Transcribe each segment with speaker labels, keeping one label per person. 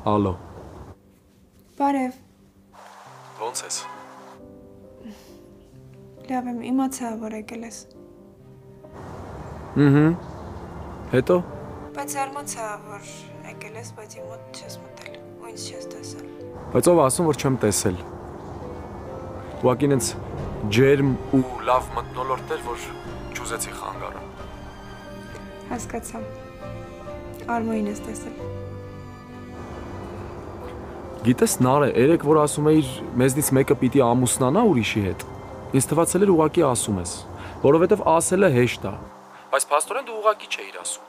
Speaker 1: Ալո։
Speaker 2: Բարև։
Speaker 1: Ոնց ես։
Speaker 2: Լավ եմ, իմացա, որ եկել ես։
Speaker 1: Հետո։
Speaker 2: Բայց զարմացա, որ եկել ես, բայց իմ մոտ չես մտել, ու ինձ չես տեսել։
Speaker 1: Բայց ով ասում, որ չեմ տեսել։ Ուղղակի ինձ ջերմ ու լավ մթնոլորտ էր, որ չուզեցի խանգարեմ։
Speaker 2: Հասկացա։ Արմոյին ես տեսել։
Speaker 1: Գիտես Նարե, երեք որ ասում էիր մեզնից մեկը պիտի ամուսնանա ուրիշի հետ։ Ինձ թվացել էր ուղղակի ասում ես, որովհետև ասելը հեշտ է, բայց փաստորեն դու ուղղակի չէիր ասում։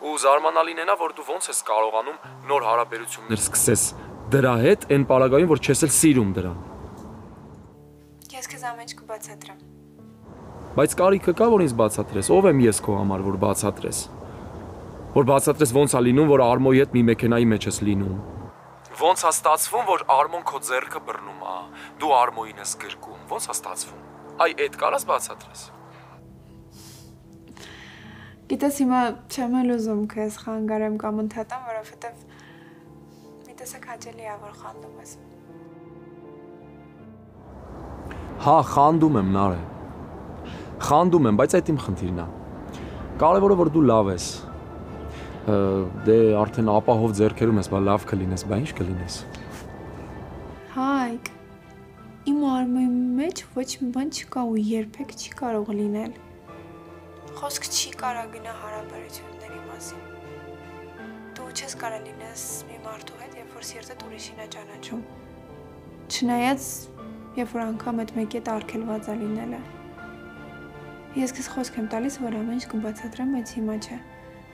Speaker 1: Ու զարմանալին է նա, որ դու ոնց ես կարողանում նոր հարաբերություններ սկսես դրա հետ, այն պարագայում, որ չես էլ սիրում դրան։
Speaker 2: Ես քեզ ամեն ինչ կբացատրեմ։
Speaker 1: Բայց կարիքը կա, որ ինձ բացատրես, ով եմ ես քո համար, որ բացատրես։ Որ բացատրես ոնց է լինում, որ Արմոյի հետ մի մեքենայի մեջ ես լինում։ Ոնց է ստացվում, որ Արմոն քո ձեռքը բռնում է, դու Արմոյին ես գրկում, ոնց է ստացվում։ Այ այդ կարաս բացատրես։
Speaker 2: Գիտես հիմա չեմ էլ ուզում քեզ խանգարեմ կամ ընդհատեմ, որովհետև մի տեսակ հաճելի է, որ խանդում ես։
Speaker 1: Հա, խանդում եմ, Նարե։ Խանդում եմ, բայց այդ իմ խնդիրն է։ Կարևորը որ դու լավ ես։ Դե արդեն ապահով ձեռքերում ես, բա լավ կլինես, բա ինչ կլինես։
Speaker 2: Հայկ, իմ ու Արմոյի մեջ ոչ մի բան չկա ու երբեք չի կարող լինել։ Խոսք չի կարող գնա հարաբերությունների մասին։ Դու չես կարող լինես մի մարդու հետ, երբ որ սիրտդ ուրիշին է ճանաչում։ Չնայած, երբ որ անգամ այդ մեկի հետ արգելված է լինելը։ Ես քեզ խոսք եմ տալիս, որ ամեն ինչ կբացատրեմ, բայց հիմա չէ։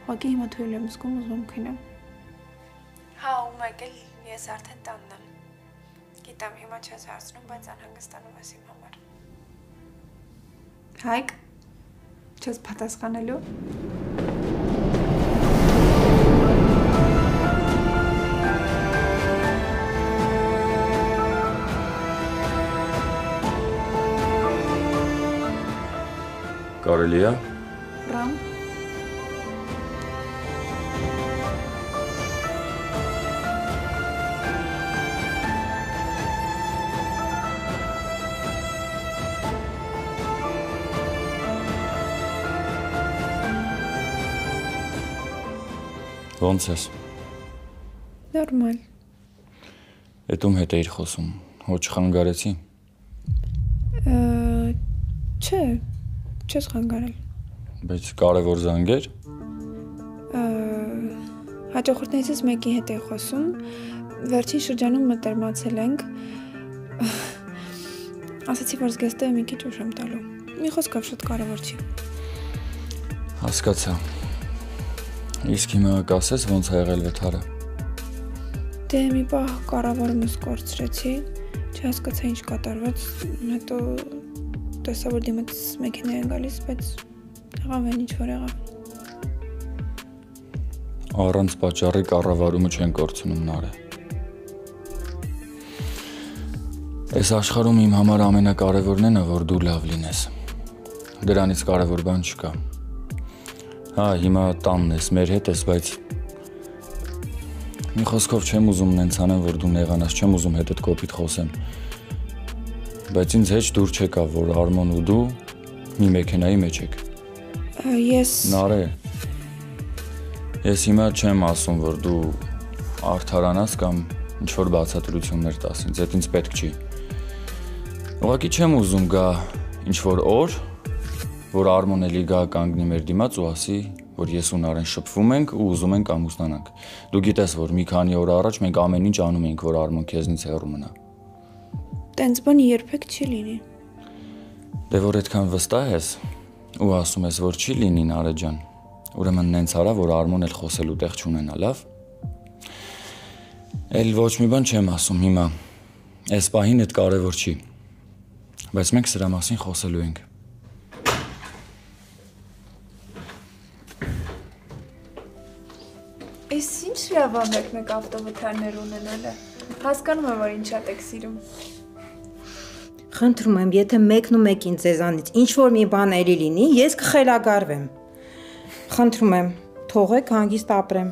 Speaker 2: Ուղղակի հիմա թույլ եմ զգում, ուզում եմ քնեմ։ Հա, ու մեկ էլ ես արդեն տանն եմ։ Գիտեմ, հիմա չես հարցնում, բայց անհանգստանում ես իմ համար։ Հայկ, չես պատասխանելու։
Speaker 1: Կարելի է։
Speaker 2: Ռամ։
Speaker 3: Ոնց ես։
Speaker 2: Նորմալ։
Speaker 3: Էդ ում հետ էիր խոսում, հո չխանգարեցի։
Speaker 2: Չէ, չես խանգարել։
Speaker 3: Բայց կարևոր զանգեր։
Speaker 2: Հաճախորդներիցս մեկի հետ էի խոսում, վերջին շրջանում մտերմացել ենք։ Ասացի, որ զգեստը մի քիչ ուշ եմ տալու։ Մի խոսքով շատ կարևոր չի։
Speaker 3: Հասկացա։ Իսկ հիմա կասես ոնց ա եղել վթարը։
Speaker 2: Դե մի պահ կառավարումս կորցրեցի, չհասկացա ինչ կատարվեց, հետո տեսա, որ դիմաց մեքենա է գալիս, բայց եղավ այն ինչ որ եղավ։
Speaker 3: Առանց պատճառի կառավարումը չեն կորցնում Նարե։ Այս աշխարհում իմ համար ամենակարևորն է, որ դու լավ լինես։ Դրանից կարևոր բան չկա։ Հա, հիմա տանն ես, մեր հետ ես, բայց մի խոսքով չեմ ուզում նենց անեմ, որ դու նեղանաս, չեմ ուզում հետդ կոպիտ խոսեմ։ Բայց ինձ հեչ դուր չեկավ, որ Արմոն ու դու մի մեքենայի մեջ եք։
Speaker 2: Ես…
Speaker 3: Նարե, ես հիմա չեմ ասում, որ դու արդարանաս կամ ինչ-որ բացատրություններ տաս ինձ, այդ ինձ պետք չի։ Ուղղակի չեմ ուզում գա ինչ-որ օր, որ Արմոն էլի գա կանգնի մեր դիմաց ու ասի, որ ես ու Նարեն շփվում ենք ու ուզում ենք ամուսնանանք։ Դու գիտես, որ մի քանի օր առաջ մենք ամեն ինչ անում էինք, որ Արմոն քեզնից հեռու մնա։
Speaker 2: Տենց բան երբեք չի լինի։
Speaker 3: Դե որ այդքան վստահ ես ու ասում ես, որ չի լինի Նարե ջան, ուրեմն նենց արա, որ Արմոն էլ խոսելու տեղ չունենա, լավ։ Էլ ոչ մի բան չեմ ասում հիմա։ Այս պահին այդ կարևոր չի։ Բայց մենք սրա մասին խոսելու ենք։
Speaker 2: Այս ինչ լավ է մեկ ավտովթարներ ունենալը։ Հասկանում եմ, որ ինչ շատ եք սիրում։
Speaker 4: Խնդրում եմ, եթե մեկն ու մեկին ձեզանից ինչ-որ մի բան էլի լինի, ես կխելագարվեմ։ Խնդրում եմ, թողեք հանգիստ ապրեմ։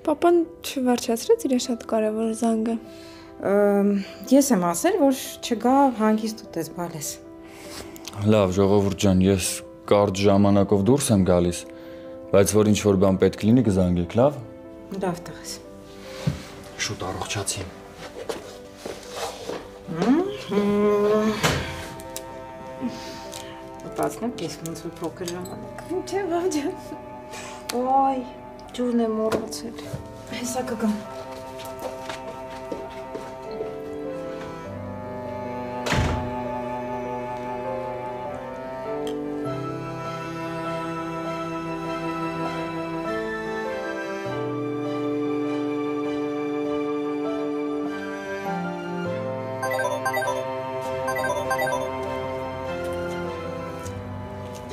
Speaker 2: Պապան չվերջացրեց իր շատ կարևոր զանգը։
Speaker 4: Ես եմ ասել, որ չգա հանգիստ ուտես բալես։
Speaker 3: Լավ, ժողովուրդ ջան, ես կարճ ժամանակով դուրս եմ գալիս, բայց որ ինչ-որ բան պետք լինի կզանգեք, լավ։
Speaker 4: Լավ տղես։
Speaker 1: Շուտ առողջացին։
Speaker 4: Մտածնեմ, ես ոնց որ փոքր ժամանակ։ Չէ, բավջան։ Ոյ, ջուրն եմ մոռացել։ Հեսա կգամ։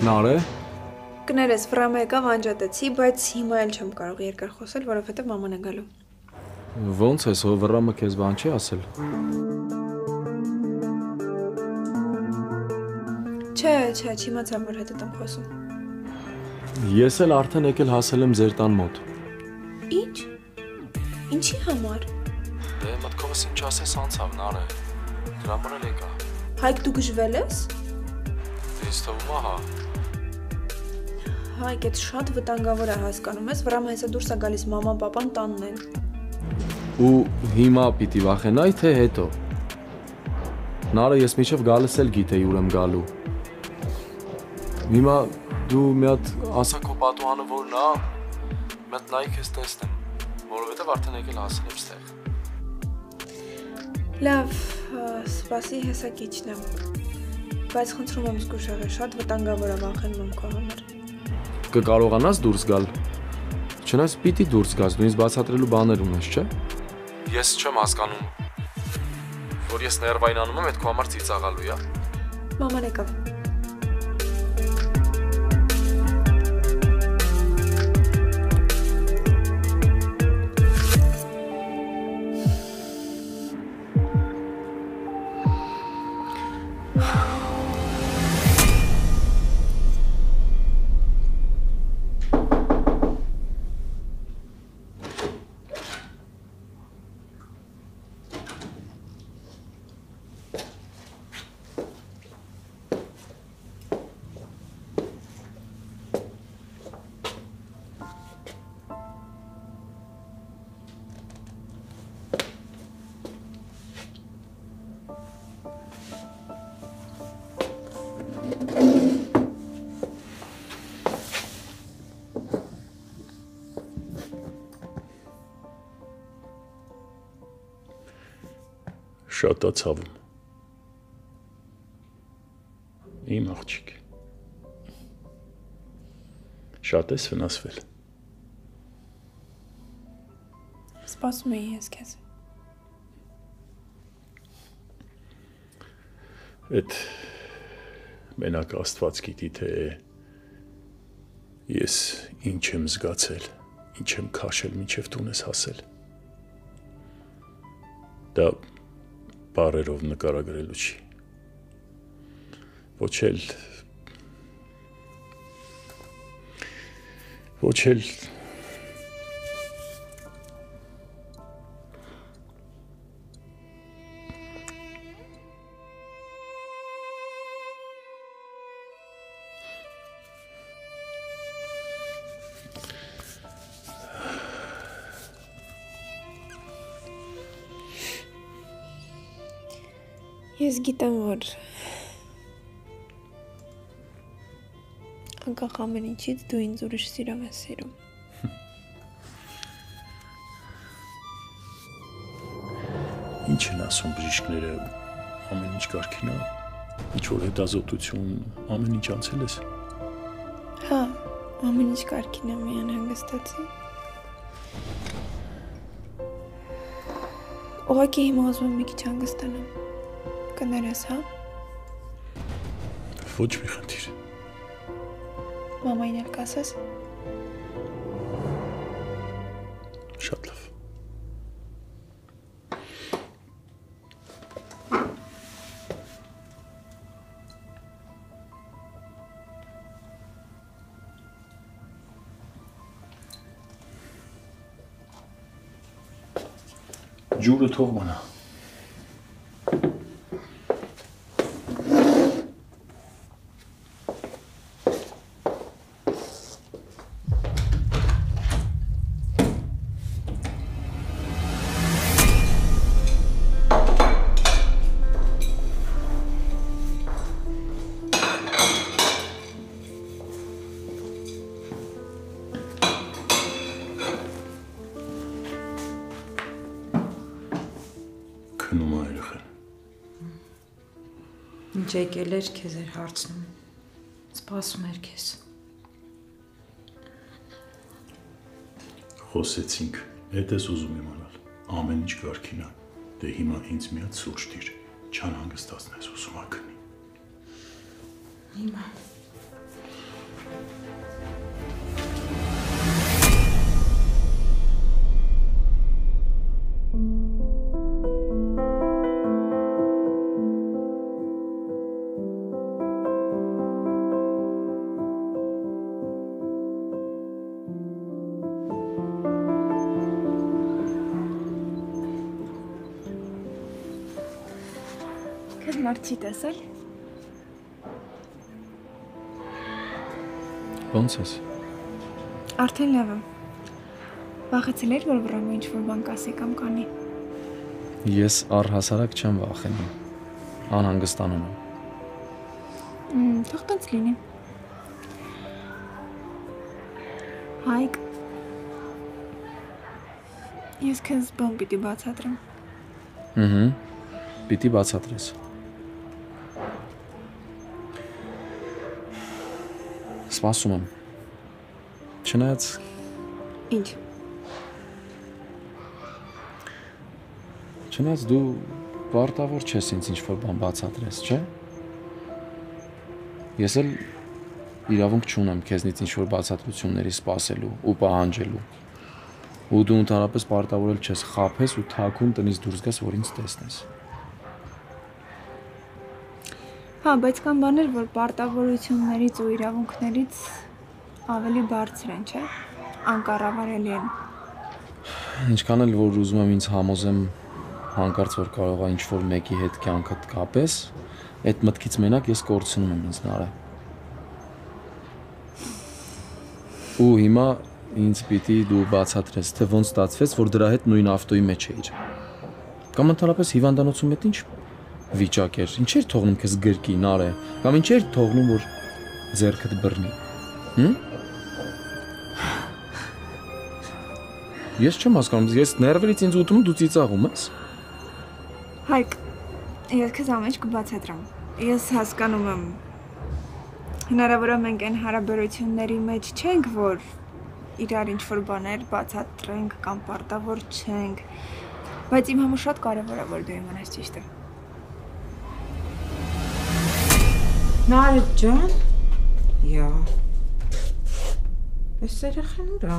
Speaker 1: Նարե։
Speaker 2: Կներես, վրամը եկավ անջատեցի, բայց հիմա էլ չեմ կարող երկար խոսել, որովհետև մաման է գալու։
Speaker 1: Ոնց ես, ով վրամը քեզ բան չի ասել։
Speaker 2: Չէ, չիմացա, որ հետդ եմ խոսում։
Speaker 1: Ես էլ արդեն եկել հասել եմ ձեր տան մոտ։
Speaker 2: Ինչ։ Ինչի համար։
Speaker 1: Դե մտքովս ինչ ասես անցավ, Նարե։ Դրա համար էլ եկա։
Speaker 2: Հայկ դու գժվել ես։
Speaker 1: Ինձ թվում է, հա։
Speaker 2: Հայկ, այդ շատ վտանգավոր է, հասկանում ես, վրամը հեսա դուրս է գալիս, մաման, պապան տանն են։
Speaker 1: Ու հիմա պիտի վախենայի, թե հետո։ Նարը ես միջև գալիս էլ գիտեի ուր եմ գալու։ Հիմա դու մի հատ ասա քո պատուհանը որն է, մի հատ նայի քեզ տեսնեմ, որովհետև արդեն եկել հասել եմ ստեղ։
Speaker 2: Լավ, սպասի հեսա քիչն եմ։ Բայց խնդրում եմ զգուշ եղել, շատ վտանգավոր է, վախենում եմ քո համար։
Speaker 1: Կկարողանաս դուրս գալ։ Չնայած պիտի դուրս գաս, դու ինձ բացատրելու բաներ ունես, չէ՞։ Ես չեմ հասկանում, որ ես ներվայնանում եմ այդ քո համար ծիծաղալու, հա։
Speaker 2: Մաման եկավ։
Speaker 5: Շատ ացավում։ Իմ աղջիկ։ Շատ ես վնասվել։
Speaker 2: Սպասում էի ես քեզ։
Speaker 5: Այդ մենակ Աստված գիտի, թե ես ինչ եմ զգացել, ինչ եմ քաշել, մինչև տուն ես հասել։ Դա բառերով նկարագրելու չի։ Ոչ էլ
Speaker 2: Ես գիտեմ, որ անկախ ամեն ինչից դու ինձ ուրիշ սիրով ես սիրում։
Speaker 5: ինչ են ասում բժիշկները, ամեն ինչ կարգին է, ինչ-որ հետազոտություն, ամեն ինչ անցել ես։
Speaker 2: Հա, ամեն ինչ կարգին է, միայն հանգստացի։ Ուղղակի հիմա ուզում եմ մի քիչ հանգստանամ։ Կներես, հա։
Speaker 5: Ոչ մի խնդիր։
Speaker 2: Մամային էլ կասես։
Speaker 5: Շատ լավ։ Ջուրը թող մնա։ Քնում է երեխան։
Speaker 4: Ինչ եկել էր քեզ էր հարցնում։ Սպասում էր քեզ։
Speaker 5: Խոսեցինք, էդ ես ուզում իմանալ։ Ամեն ինչ կարգին է։ Դե հիմա ինձ միած սուրճ դիր, չանհանգստացնես, ուզում ա քնի։
Speaker 4: Հիմա
Speaker 2: Քեզ մարդ չի տեսել։
Speaker 1: Ոնց ես։
Speaker 2: Արդեն լավ եմ։ Վախեցել էր, որ վրամը ինչ-որ բան կասի կամ կանի։
Speaker 1: Ես առհասարակ չեմ վախենում։ Անհանգստանում եմ։
Speaker 2: Թող տենց լինի։ Հայկ։ Ես քեզ բան պիտի բացատրեմ։
Speaker 1: Պիտի բացատրես։ Սպասում եմ։ Չնայած
Speaker 2: Ինչ։
Speaker 1: Չնայած դու պարտավոր չես ինձ ինչ-որ բան բացատրես, չէ՞։ Ես էլ իրավունք չունեմ քեզնից ինչ-որ բացատրությունների սպասելու ու պահանջելու։ Ու դու ընդհանրապես պարտավորել չես խաբես ու թաքուն տնից դուրս գաս, որ ինձ տեսնես։
Speaker 2: Հա, բայց կան բաներ, որ պարտավորություններից ու իրավունքներից ավելի բարձր են, չէ՞։ Անկառավարելի են։
Speaker 1: Ինչքան էլ որ ուզում եմ ինձ համոզեմ հանկարծ որ կարող է ինչ-որ մեկի հետ կյանքդ կապես, այդ մտքից մենակ ես կորցնում եմ ինձ Նարե։ Ու հիմա ինձ պիտի դու բացատրես, թե ոնց ստացվեց, որ դրա հետ նույն ավտոյի մեջ էիր։ Կամ ընդհանրապես հիվանդանոցում հետ ինչ վիճակ էր, ինչ էր թողնում քեզ գրկի, Նարե, կամ ինչ էր թողնում, որ ձեռքդ բռնի։ Ես չեմ հասկանում, ես ներվերից ինձ ուտում դու ծիծաղում ես։
Speaker 2: Հայկ, ես քեզ ամեն ինչ կբացատրեմ։ Ես հասկանում եմ։ Հնարավոր է մենք այն հարաբերությունների մեջ չենք, որ իրար ինչ-որ բաներ բացատրենք կամ պարտավոր չենք, բայց իմ համար շատ կարևոր է, որ դու իմանաս ճիշտը։
Speaker 4: Նարեկ ջան։ Յա։ Էս երեխան ուր է։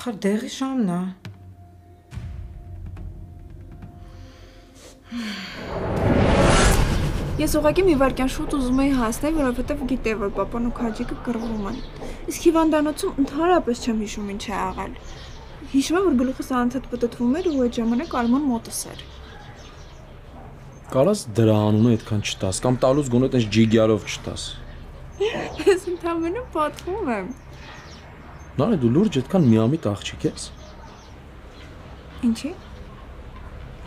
Speaker 4: Խր դեղի ժամն է։
Speaker 2: Ես ուղղակի մի վայրկյան շուտ ուզում էի հասնել, որովհետև գիտեի, որ պապան ու քաջիկը կռվում են։ Իսկ հիվանդանոցում ընդհանրապես չեմ հիշում ինչ է աղալ։ Հիշում եմ, որ գլուխս անընդհատ պտտվում էր ու այդ ժամանակ Արման մոտս էր։
Speaker 1: Կարաս դրա անունը այդքան չտաս, կամ տալուց գոնե տես ջիգյարով չտաս։
Speaker 2: Ես ընդհանրապես պատվում եմ։
Speaker 1: Նարե դու լուրջ այդքան միամիտ աղջիկ ես։
Speaker 2: Ինչի։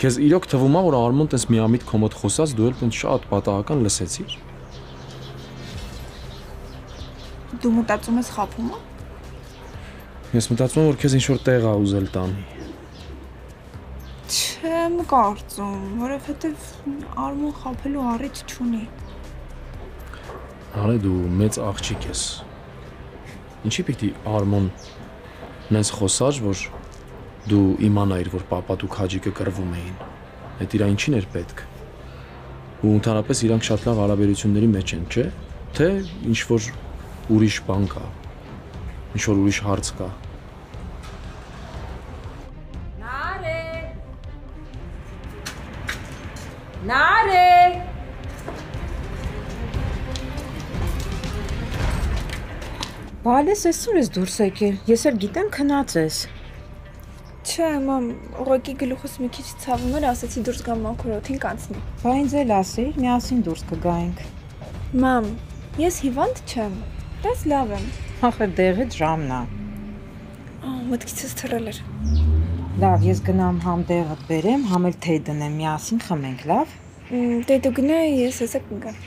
Speaker 1: Քեզ իրոք թվում է, որ Արմոն տես միամիտ քո մոտ խոսած, դու էլ տես շատ պատահական լսեցիր։
Speaker 2: Դու մտածում ես խափում ա։
Speaker 1: Ես մտածում եմ, որ քեզ ինչ-որ տեղ ա ուզել տանի։
Speaker 2: Չեմ կարծում, որովհետև Արմոն խափելու առիթ չունի։
Speaker 1: Արե դու մեծ աղջիկ ես։ Ինչի պիտի Արմոն նենց խոսար, որ դու իմանայիր, որ պապա դու քաջիկը կռվում էին։ Այդ իրա ինչին էր պետք։ Ու ընդհանրապես իրանք շատ լավ հարաբերությունների մեջ են, չէ՞։ Թե ինչ-որ ուրիշ բան կա, ինչ-որ ուրիշ հարց կա։
Speaker 4: Նարե։ Բալես այսօր ես դուրս եկել, ես էլ գիտեմ քնած ես։
Speaker 2: Չէ, մամ, ուղղակի գլուխս մի քիչ ցավում էր, ասացի դուրս գամ մաքրոթին կանցնի։
Speaker 4: Բա ինձ էլ ասիր, միասին դուրս կգայինք։
Speaker 2: Մամ, ես հիվանդ չեմ։ Դες լավ եմ։
Speaker 4: Ախր դեղից ժամն է։
Speaker 2: Մտքիցս թռել էր։
Speaker 4: Լավ, ես գնամ համ դեղդ բերեմ, համ էլ թեյ դնեմ, միասին խմենք, լավ։
Speaker 2: Դե դու գնա, ես հեսա կգամ։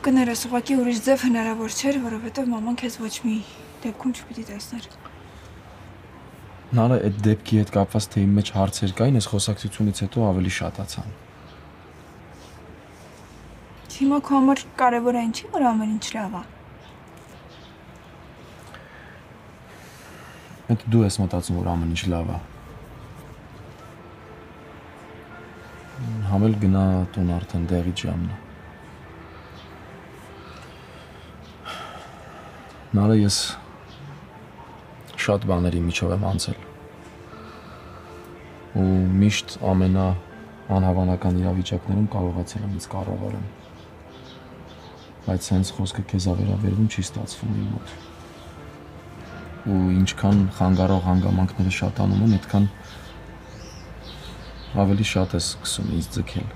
Speaker 2: Կներես, ուղղակի ուրիշ ձև հնարավոր չէր, որովհետև մաման քեզ ոչ մի դեպքում չպիտի տեսներ։
Speaker 1: Նարը այդ դեպքի հետ կապված թե իմ մեջ հարցեր կային, այս խոսակցությունից հետո ավելի շատացան։
Speaker 2: Հիմա քո համար կարևոր է ինչի, որ ամեն ինչ լավ է։
Speaker 1: Այդ դու ես մտածում, որ ամեն ինչ լավ է։ Համ էլ գնա տուն արդեն դեղից ժամն է։ Նարը ես շատ բաների միջով եմ անցել։ Ու միշտ ամենաանհավանական իրավիճակներում կարողացել եմ ինձ կառավարել։ Բայց հենց խոսքը քեզ վերաբերվում չի ստացվում իմ մոտ։ Ու ինչքան խանգարող հանգամանքները շատանում են, այդքան ավելի շատ ես սկսում ինձ ձգել։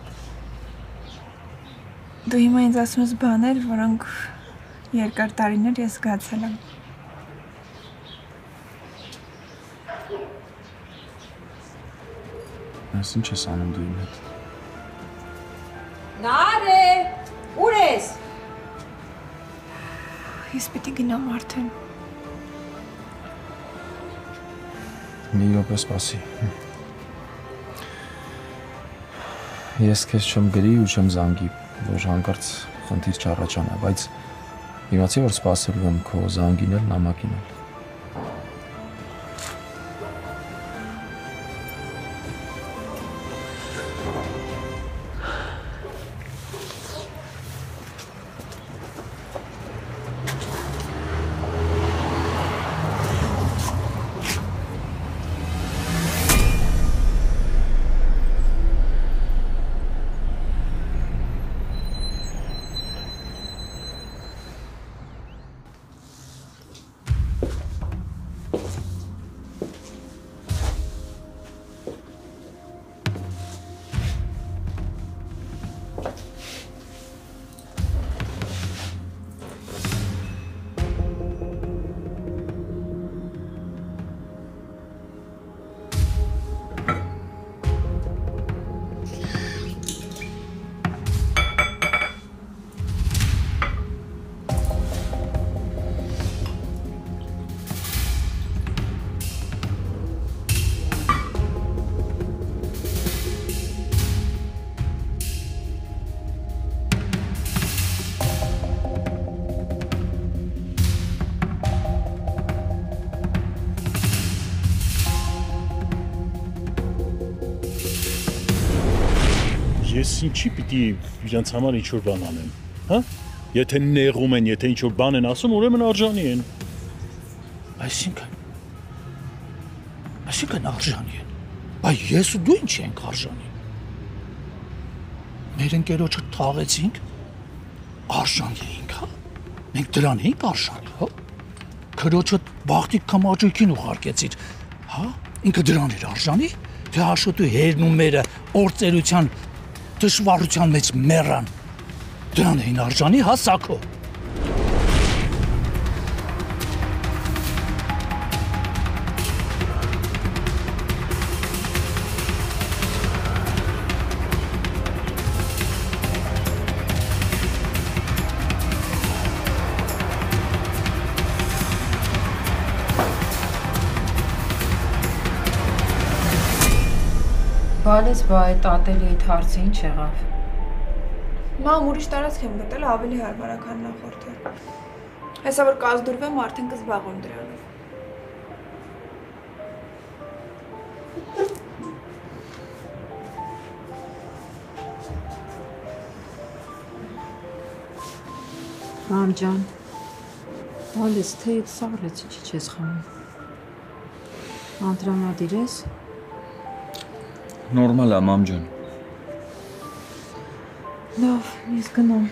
Speaker 2: Դու հիմա ինձ ասում ես բաներ, որոնք երկար տարիներ ես զգացել եմ։
Speaker 1: Այս ինչ ես անում դու իմ հետ։
Speaker 4: Նարե, ուր ես։
Speaker 2: Ես պիտի գնամ արդեն։
Speaker 1: Մի րոպե սպասի։ Ես քեզ չեմ գրի ու չեմ զանգի, որ հանկարծ խնդիր չառաջանա, բայց իմացի որ սպասելու եմ քո զանգին էլ, նամակին էլ։
Speaker 5: Ես ինչի պիտի իրենց համար ինչ-որ բան անեմ, հա? Եթե նեղում են, եթե ինչ-որ բան են ասում, ուրեմն արժանի են։
Speaker 6: Այսինքն արժանի են։ Բայց ես ու դու ինչ ենք արժանի։ Մեր ընկերոջը թաղեցինք, արժանի էինք, հա? Մենք դրան էինք արժանի, հա? Քրոջը բախտի կամաճույքին ուղարկեցիր, հա? Ինքը դրան էր արժանի, թե հաշոտու հերն ու մերը օրծերության դժվարության մեջ մեռան։ Դրան էին արժանի, հա Սաքո։
Speaker 4: Բալես բա այդ ատելի այդ հարցը ինչ եղավ։
Speaker 2: Մամ, ուրիշ տարածք եմ գտել ավելի հարմար քան նախորդը։ Հեսա որ կազդուրվեմ, արդեն կզբաղվեմ դրանով։
Speaker 4: Մամ ջան, բալես թե այդ սառեց ինչի չես խմում։ Անտրամադիր ես։
Speaker 3: Նորմալ է, մամ ջան։
Speaker 4: Լավ, ես գնում։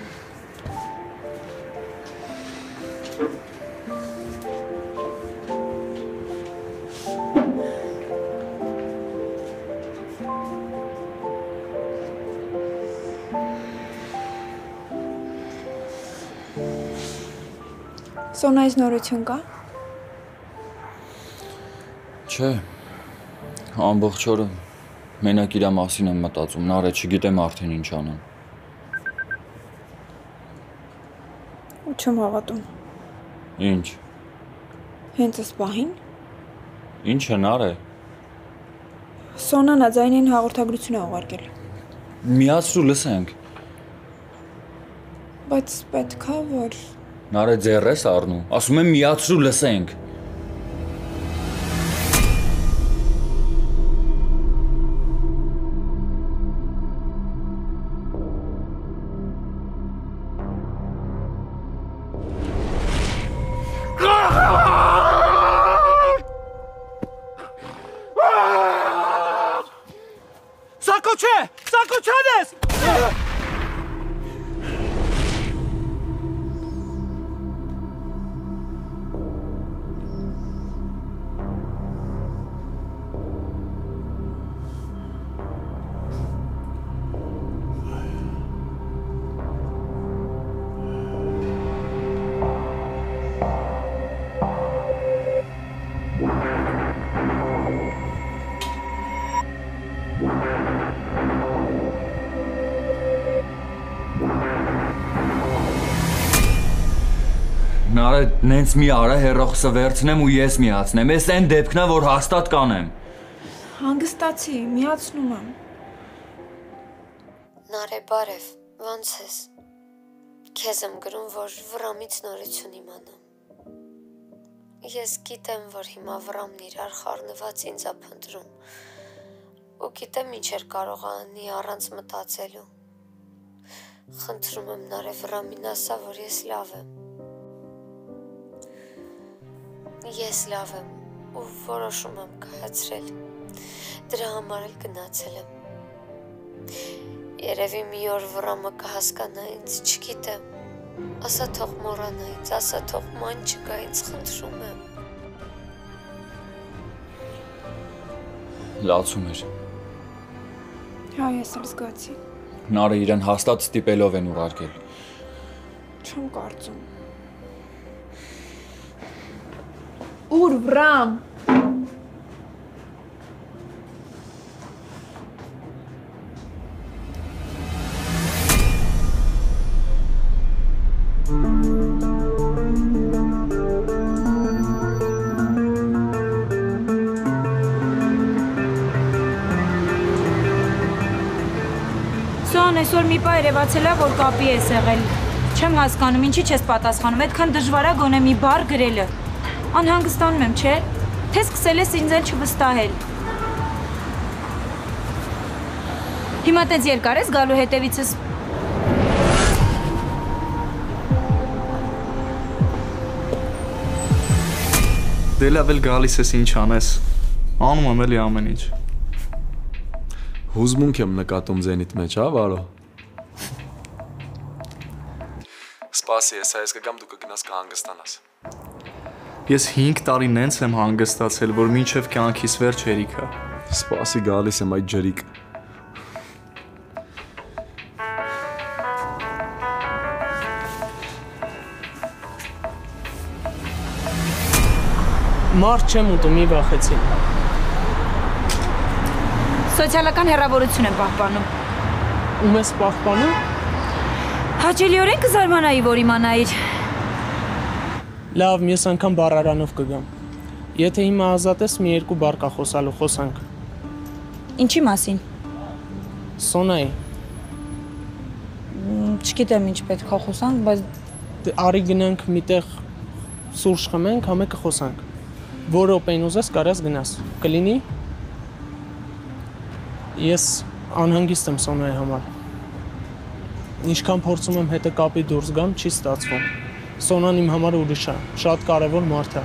Speaker 2: Սոնայից նորություն կա։
Speaker 3: Չէ։ Ամբողջ օրը մենակ իր մասին եմ մտածում, նարե չգիտեմ արդեն ինչ անեմ։
Speaker 2: Ու չեմ հավատում։
Speaker 3: Ինչ։
Speaker 2: Հենց այս պահին
Speaker 3: Ինչ է նարե։
Speaker 2: Սոնան աձայնին հաղորդագրություն է ուղարկել։
Speaker 3: Միացրու լսենք։
Speaker 2: Բայց պետքա որ
Speaker 3: Նարե ձեռ ես առնու։ Ասում եմ միացրու լսենք։
Speaker 6: Սակո չանես։
Speaker 3: Նարե նենց մի արա հերոխսը վերցնեմ ու ես միացնեմ, ես այն դեպքն է, որ հաստատ կանեմ։
Speaker 2: Հանգստացի, միացնում եմ։
Speaker 7: Նարե բարև, ոնց ես։ Քեզ եմ գրում, որ վրամից նորություն իմանամ։ Ես գիտեմ, որ հիմա վրամն իրար խառնված ինձ է փնտրում։ Ու գիտեմ ինչ էր կարող անի առանց մտածելու։ Խնդրում եմ Նարե վրամին ասա, որ ես լավ եմ։ Ես լավ եմ ու որոշում եմ կայացրել, դրա համար էլ գնացել եմ, երևի մի օր վրամը կհասկանա ինձ, չգիտեմ, ասա թող մոռանա ինձ, ասա թող ման չկա ինձ, խնդրում եմ։
Speaker 3: Լացում էր։
Speaker 2: Հա, ես էլ զգացի։
Speaker 3: Նարը իրեն հաստատ ստիպելով են ուղարկել։
Speaker 2: Չեմ կարծում։ Ուր վրամ։
Speaker 8: Սոն այսօր մի պա երևացել է, որ կապի ես եղել։ Չեմ հասկանում, ինչի չես պատասխանում, այդքան դժվար է գոնե մի բառ գրելը։ Անհանգստանում եմ, չէ՞։ Թե սկսել ես ինձ էլ չվստահել։ Հիմա տենց երկար ես գալու հետևիցս։
Speaker 9: Դե լավ էլ գալիս ես ինչ անես։ Անում եմ էլի ամեն ինչ։
Speaker 1: Հուզմունք եմ նկատում ձենիդ մեջ, հա, Վարո։ Սպասի, ես այս կգամ դու կգնաս կհանգստանաս։
Speaker 9: Ես 5 տարի նենց եմ հանգստացել, որ մինչև կյանքիս վերջ հերիքա։
Speaker 1: Սպասի գալիս եմ այդ ջրիկ։
Speaker 10: Մարդ չեմ ուտում, մի վախեցի։
Speaker 8: Սոցիալական հեռավորություն եմ պահպանում։
Speaker 10: Ում ես պահպանում։
Speaker 8: Հաճելիորեն կզարմանայի, որ իմանայիր։
Speaker 10: Լավ, ես անգամ բառարանով կգամ։ Եթե հիմա ազատ ես, մի երկու բառ կա խոսալու, խոսանք։
Speaker 8: Ինչի մասին։
Speaker 10: Սոնայի։
Speaker 8: Չգիտեմ ինչ պետք է խոսանք, բայց
Speaker 10: արի գնանք միտեղ սուրճ խմենք, համը կխոսանք։ Որ րոպեին ուզես կարաս գնաս։ Կլինի։ Ես անհանգիստ եմ Սոնայի համար։ Ինչքան փորձում եմ հետը կապի դուրս գամ, չի ստացվում։ Սոնան իմ համար ուրիշ է, շատ կարևոր մարդ է։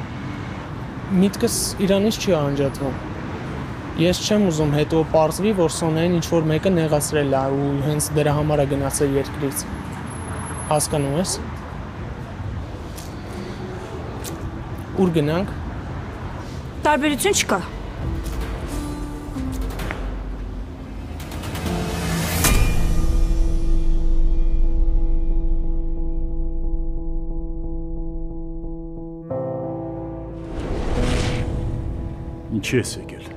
Speaker 10: Միտքս իրանից չի անջատվում։ Ես չեմ ուզում հետո պարզվի, որ Սոնային ինչ-որ մեկը նեղացրել է ու հենց դրա համար է գնացել երկրից։ Հասկանում ես։ Ուր գնանք։
Speaker 8: Տարբերություն չկա։
Speaker 5: Ինչի ես եկել։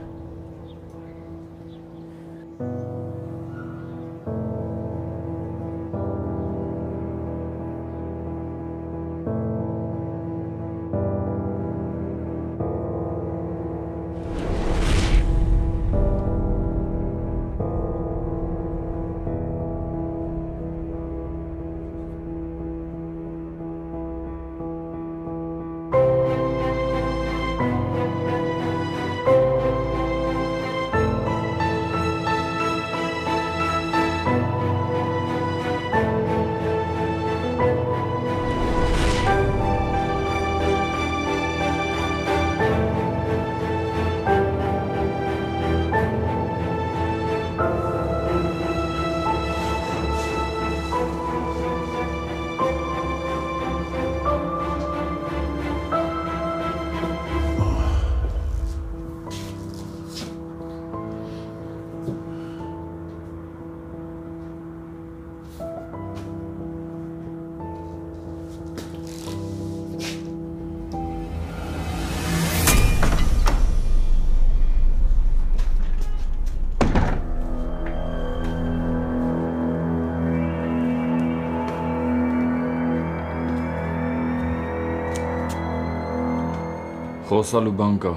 Speaker 3: Խոսալու բան կա։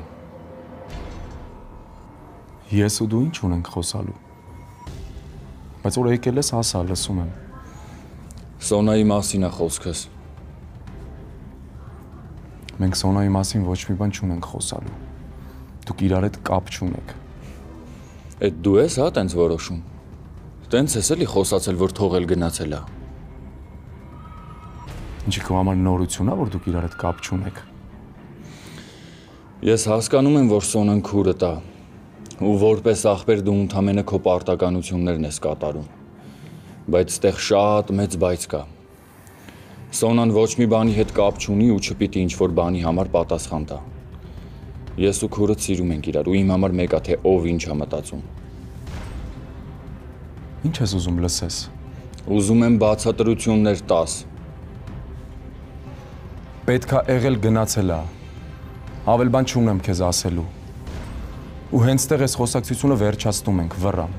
Speaker 1: Ես ու դու ինչ ունենք խոսալու։ Բայց որ եկել ես ասա, լսում եմ։
Speaker 3: Սոնայի մասին է խոսքս։
Speaker 1: Մենք Սոնայի մասին ոչ մի բան չունենք խոսալու։ Դուք իրար հետ կապ չունեք։
Speaker 3: Էդ դու ես, հա, տենց որոշում։ Տենց ես էլի խոսացել, որ թողել գնացել է։
Speaker 1: Ինչի քո համար նորություն է, որ դուք իրար հետ կապ չունեք։
Speaker 3: Ես հասկանում եմ, որ Սոնան քուրդ է, ու որպես ախպեր դու ընդամենը քո պարտականություններն ես կատարում։ Բայց ստեղ շատ մեծ բայց կա։ Սոնան ոչ մի բանի հետ կապ չունի ու չպիտի ինչ-որ բանի համար պատասխան տա։ Ես ու քուրդ սիրում ենք իրար ու իմ համար մեկ է, թե ով ինչ է մտածում։
Speaker 1: Ինչ ես ուզում լսես։
Speaker 3: Ուզում եմ բացատրություններ տաս։
Speaker 1: Պետք է եղել գնացել է։ Ավել բան չունեմ քեզ ասելու։ Ու հենց տեղ այս խոսակցությունը վերջացնում ենք, վռամ։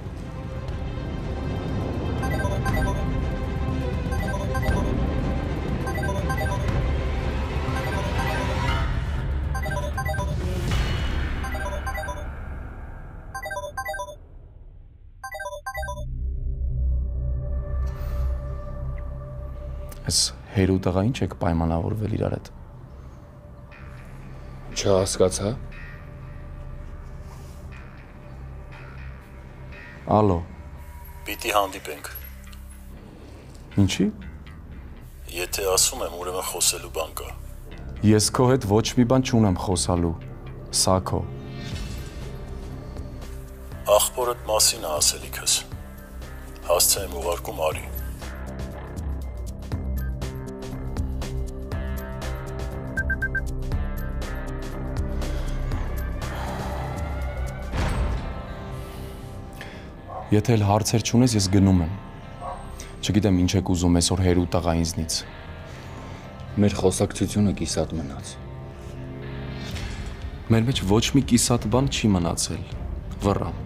Speaker 1: Այս հերու տղա ինչ եք պայմանավորվել իրար հետ։
Speaker 3: Չհասկացա։
Speaker 1: Ալո։
Speaker 5: Պիտի հանդիպենք։
Speaker 1: Ինչի։
Speaker 5: Եթե ասում եմ, ուրեմն խոսելու բան կա։
Speaker 1: Ես քո հետ ոչ մի բան չունեմ խոսալու։ Սա քո։
Speaker 5: Ախպորդ մասին է ասելիքս։ Հասցե եմ ուղարկում արի։
Speaker 1: Եթե էլ հարցեր չունես, ես գնում եմ։ Չգիտեմ ինչ եք ուզում այսօր հերու տղա ինձնից։
Speaker 3: Մեր խոսակցությունը կիսատ մնաց։
Speaker 1: Մեր մեջ ոչ մի կիսատ բան չի մնացել։ Վռամ։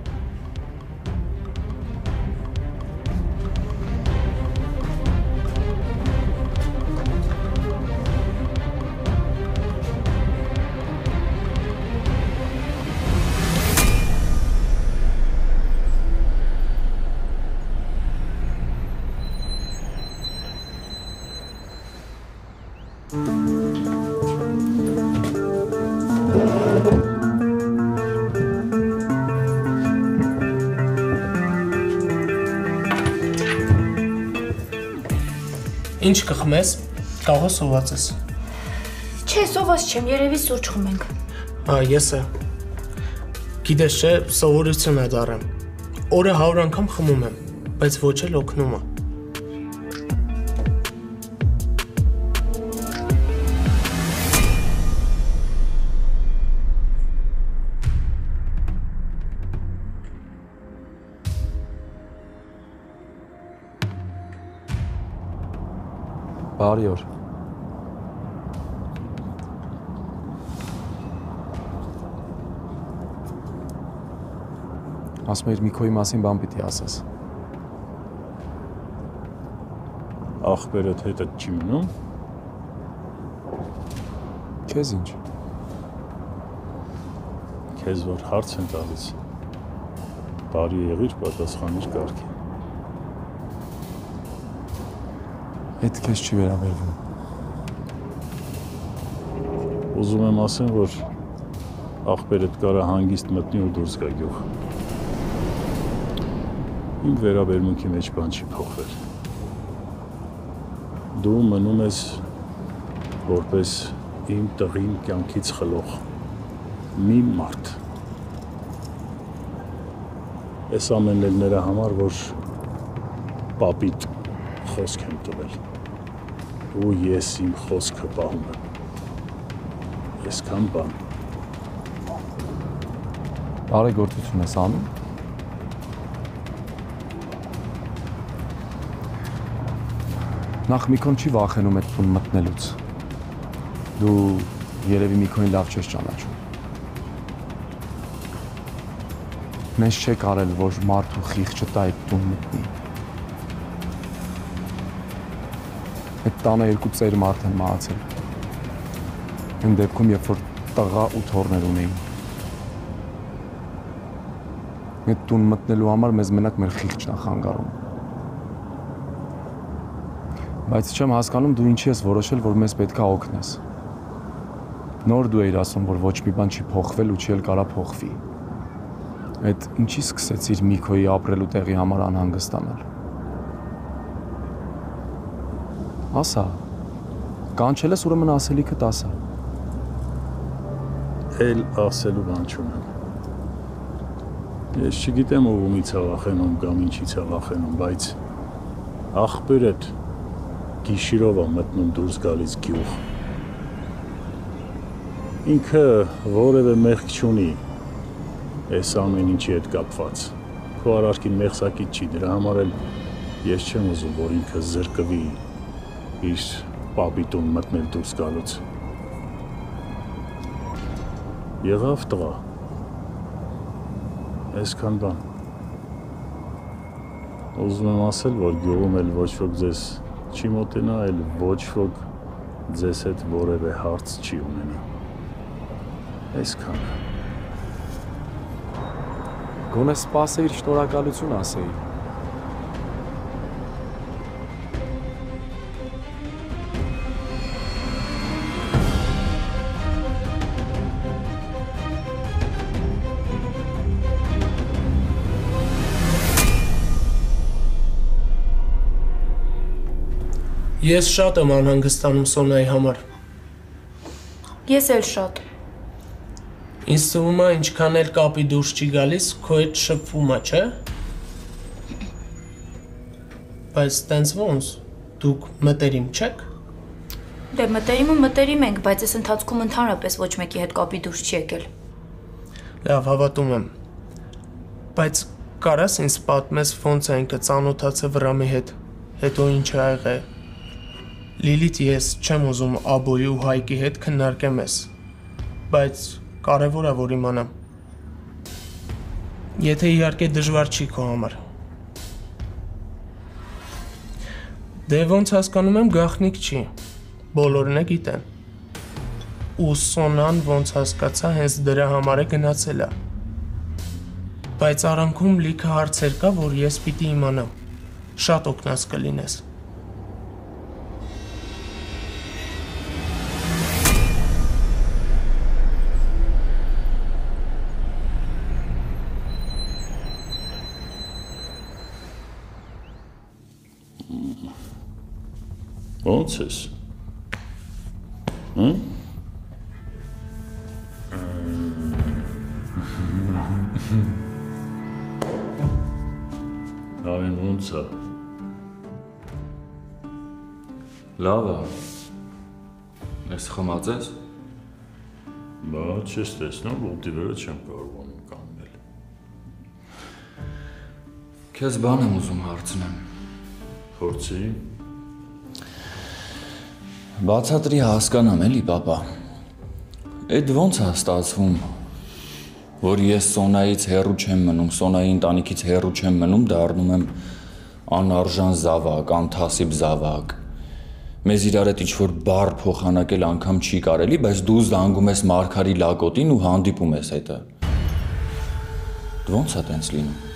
Speaker 10: Ինչ կխմես, կարող ես սոված ես։
Speaker 8: Չէ, սոված չեմ, երևի սուրճ խմենք։
Speaker 10: Ես է։ Գիտես չէ, սովորություն է դառնում։ Օրը 100 անգամ խմում եմ, բայց ոչ էլ օգնում է։
Speaker 1: Բարի օր։ Ասում էիր Միքոյի մասին բան պիտի ասես։
Speaker 5: Ախպերդ հետդ չի մնում։
Speaker 1: Քեզ ինչ։
Speaker 5: Քեզ որ հարց են տալիս։ Բարի եղիր, պատասխանիր կարգի։
Speaker 1: Այդ քեզ չի վերաբերվում։
Speaker 5: Ուզում եմ ասեմ, որ ախպերդ կարա հանգիստ մտնի ու դուրս գա գյուղ։ Իմ վերաբերմունքի մեջ բան չի փոխվել։ Դու մնում ես որպես իմ տղին կյանքից խլող մի մարդ։ Այս ամենն էլ նրա համար, որ պապիտ խոսք եմ տվել։ Ու ես իմ խոսքը պահում եմ։ Այսքան բան։
Speaker 1: Բարեգործություն ես անում։ Նախ Միքոն չի վախենում այդ տուն մտնելուց։ Դու երևի Միքոին լավ չես ճանաչում։ Մեզ չեք արել, որ մարդու խիղճը տա այդ տուն մտնի։ Այդ տանը 2 ծեր մարդ են մահացել։ Այն դեպքում, երբ որ տղա ու թոռներ ունեին։ Այդ տուն մտնելու համար մեզ մենակ մեր խիղճն է խանգարում։ Բայց չեմ հասկանում դու ինչի ես որոշել, որ մեզ պետք է օգնես։ Նոր դու էիր ասում, որ ոչ մի բան չի փոխվել ու չի էլ կարա փոխվի։ Այդ ինչի սկսեցիր Միքոյի ապրելու տեղի համար անհանգստանալ։ Ասա, կանչել ես ուրեմն ասելիքդ ասա։
Speaker 5: Էլ ասելու բան չունեմ։ Ես չգիտեմ ովումից է վախենում կամ ինչից է վախենում, բայց ախպերդ գիշիրով է մտնում դուրս գալիս գյուղ։ Ինքը որևէ մեղք չունի այս ամեն ինչի հետ կապված։ Քո արարքին մեղսակից չի, դրա համար էլ ես չեմ ուզում, որ ինքը զրկվի իր պապիտուն մտնել դուրս գալուց։ Եղավ տղա։ Այսքան բան։ Ուզում եմ ասել, որ գյուղում էլ ոչ ոք ձեզ չի մոտենա, էլ ոչ ոք ձեզ հետ որևէ հարց չի ունենա։ Այսքան։
Speaker 1: Գոնե սպասեիր, շնորհակալություն ասեի։
Speaker 10: Ես շատ եմ անհանգստանում Սոնայի համար։
Speaker 8: Ես էլ շատ։
Speaker 10: Ինձ թվում է ինչքան էլ կապի դուրս չի գալիս, քո հետ շփվում է, չէ՞։ Բայց տենց ոնց, դուք մտերիմ չեք։
Speaker 8: Դե մտերիմ ենք, բայց այս ընթացքում ընդհանրապես ոչ մեկի հետ կապի դուրս չի եկել։
Speaker 10: Լավ, հավատում եմ։ Բայց կարաս ինձ պատմես ոնց է ինքը ծանոթացել Վրամի հետ, հետո ինչ ա եղել։ Լիլիթ, ես չեմ ուզում Աբոյի ու Հայկի հետ քննարկեմ ես, բայց կարևոր է որ իմանամ։ Եթե իհարկե դժվար չի քո համար։ Դե ոնց հասկանում եմ գաղտնիք չի, բոլորն է գիտեն։ Ու Սոնան ոնց հասկացա հենց դրա համար է գնացել է։ Բայց արանքում լիքը հարցեր կա, որ ես պիտի իմանամ, շատ օգնած կլինես։
Speaker 5: Ոնց ես։ Այն ոնց է։
Speaker 3: Լավ է։ Ես խմած ես։
Speaker 5: Բա չես տեսնում, ոտի վրա չեմ կարողանում կանգնել։
Speaker 3: Քեզ բան եմ ուզում հարցնեմ։
Speaker 5: Փորձի։
Speaker 3: Բացատրի հասկանամ էլի, պապա։ Այդ ոնց է ստացվում, որ ես Սոնայից հեռու չեմ մնում, Սոնայի ընտանիքից հեռու չեմ մնում, դառնում եմ անարժան զավակ, անթասիբ զավակ։ Մեզ իրար հետ ինչ-որ բառ փոխանակել անգամ չի կարելի, բայց դու զանգում ես Մարգարի լակոտին ու հանդիպում ես հետը։ Ոնց է տենց լինում։